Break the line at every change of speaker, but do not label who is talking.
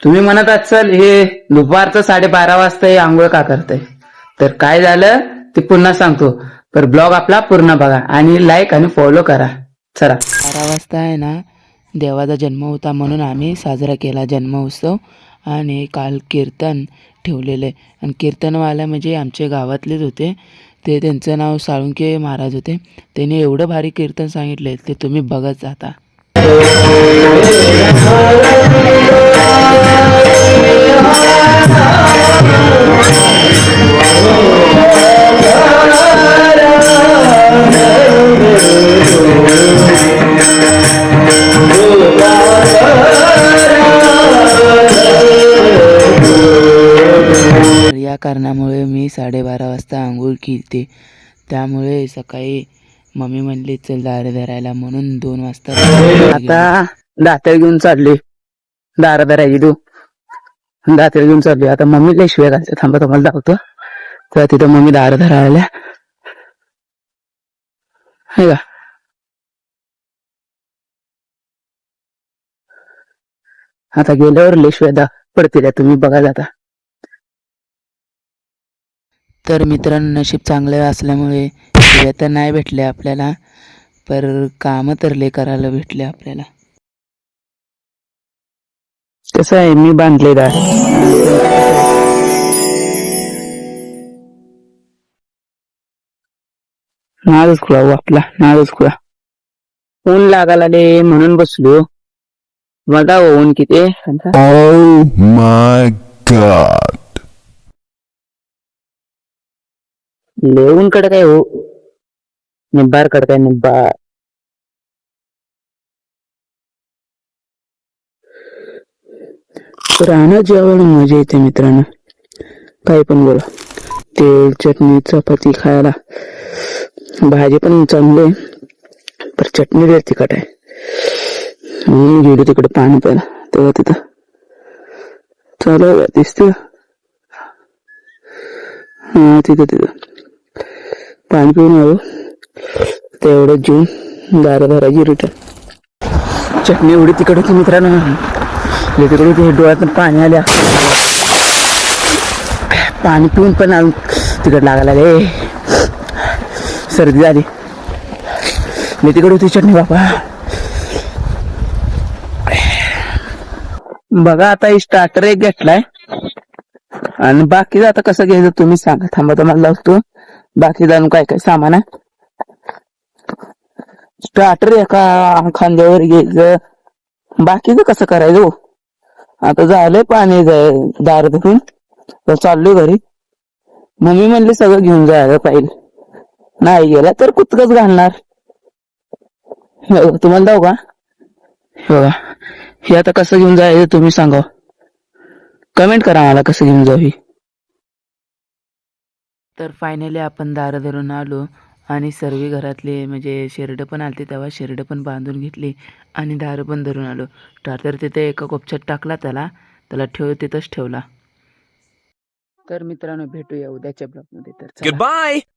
तुम्ही म्हणत असाल हे दुपारचं 12:30 वाजता हे आंघोळ का करताय, तर काय झालं ते पुन्हा सांगतो. तर ब्लॉग आपला पूर्ण बघा आणि लाईक आणि फॉलो करा. चला.
12 वाजता आहे ना देवाचा जन्म होता म्हणून आम्ही साजरा केला जन्मोत्सव. आणि काल कीर्तन ठेवलेले आणि कीर्तनवाला म्हणजे आमच्या गावातलेच होते. ते त्यांचं नाव साळुंके महाराज होते. त्यांनी एवढं भारी कीर्तन सांगितले ते तुम्ही बघत जाता. या कारणामुळे मी 12:30 वाजता आंघोळ केली. त्यामुळे सकाळी मम्मी म्हणली चल दारे धरायला म्हणून 2 वाजता
आता दातेळ घेऊन चालली दार धरायची. तू दातेळ घेऊन चालली. आता मम्मीला शिव्या घालते. थांबा तुम्हाला दाखवतो. तर तिथं मम्मी दार धरायला आहे का. आता गेल्यावर लय शिव्या पडतील तुम्ही बघा जाता.
तर मित्रांनो नशीब चांगलं असल्यामुळे शिव्या तर नाही भेटल्या आपल्याला, पर कामं तर लय करायला भेटले आपल्याला.
कसं आहे मी बांधले दार. नादच खुळा आपला नादच खुळा. ऊन लागायला आले म्हणून बसलो. बघा ऊन किती.
Oh my god.
लेऊन कडे काय हो, निब्बार कडे काय निब्बार. राहणं जेवण मजा येते मित्रांनो. काही पण बोला. तेल चटणी चपाती खायला. भाजी पण चांगली आहे पर चटणी लय तिखट आहे. मी गेलो तिकडे पाणी प्यायला तेव्हा तिथं चालू दिसते. हा तिथं पाणी पिऊन आलो. तेवढं जेवून दारा धरायची रिटर्न. चटणी एवढी तिखट होती मित्रांनो. तिकडे होती डोळ्यातून पाणी आल्या. पाणी पिऊन पण तिकड लागायला रे. सर्दी झाली. मी तिकडे होती चटणी बापा. बघा आता स्टार्टर एक घेतलाय आणि बाकी आता कसं घ्यायचं तुम्ही सांगा. थांबा तुम्हाला लावतो. बाकी जाणून काय काय सामान आहे. स्टार्टर एका खांद्यावर घ्यायचं. बाकीचं कसं करायचं. आता झालंय पाणी दार धरून तर चाललोय घरी. मम्मी म्हणली सगळं घेऊन जायला पाहिजे. नाही गेला तर कुतकच घालणार. तुम्हाला जाऊ का बघा. हे आता कसं घेऊन जायचं तुम्ही सांगा. कमेंट करा मला कसं घेऊन जाऊ.
तर फायनली आपण दारं धरून आलो आणि सर्व घरातले म्हणजे शेरडं पण आलते तेव्हा शेरडं पण बांधून घेतली आणि दारं पण धरून आलो. तर तिथे एका कोपच्यात टाकला त्याला तिथंच ठेवला.
तर मित्रांनो भेटूया उद्याच्या ब्लॉगमध्ये. तर
Goodbye.